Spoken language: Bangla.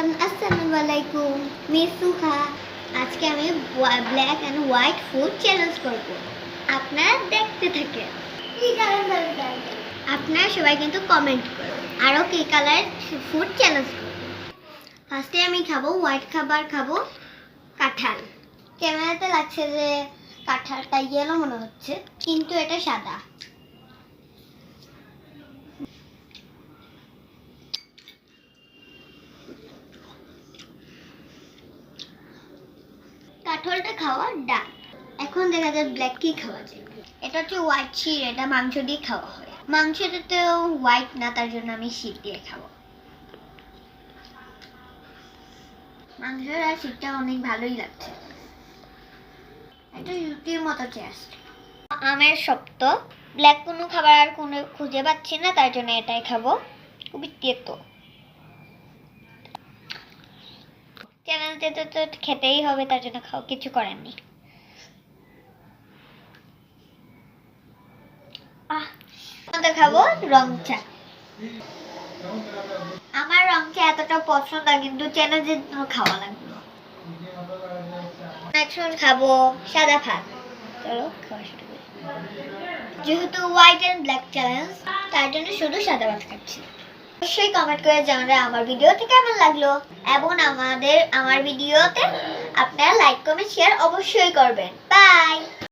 এভরিওয়ান, আসসালামু আলাইকুম। মিস সুহা। আজকে আমি black and white food challenge করব। আপনারা দেখতে থাকেন। আপনারা সবাই কিন্তু কমেন্ট করুন আরও কি কালার ফুড চ্যালেঞ্জ করব। ফার্স্টে আমি খাবো হোয়াইট খাবার, খাবো কাঁঠাল। ক্যামেরাতে লাগছে যে কাঁঠালটা ইয়েলো মনে হচ্ছে, কিন্তু এটা সাদা। কাঁঠালটা খাওয়া ডান। এখন দেখা যায় ব্ল্যাক কি খাওয়া যায়। এটা হচ্ছে হোয়াইট শিট, এটা মাংস দিয়ে খাওয়া হয়। মাংসটা তো হোয়াইট না, তার জন্য আমি শিট দিয়ে খাবো। মাংসের আর শিটটা অনেক ভালোই লাগছে। এটা রুটির মতো টেস্ট। আমের শক্ত ব্ল্যাক কোনো খাবার আর কোনো খুঁজে পাচ্ছি না, তার জন্য এটাই খাবো। খুবই তেতো। চ্যানেলতে তো খেতেই হবে, তার জন্য খাও, কিছু করেননি। খাবো রং চা। আমার রং চা এতটা পছন্দ, কিন্তু চ্যালেঞ্জের জন্য খাওয়া লাগবে। এখন খাবো সাদা ভাত। চলো খাওয়া শুরু করি। যেহেতু হোয়াইট এন্ড ব্ল্যাক চ্যালেঞ্জ, তার জন্য শুধু সাদা ভাত খাচ্ছি। অবশ্যই কমেন্ট করে জানাবে আমার ভিডিওটি কেমন লাগলো, এবং আমার ভিডিওতে আপনারা লাইক কমেন্ট শেয়ার অবশ্যই করবেন। বাই।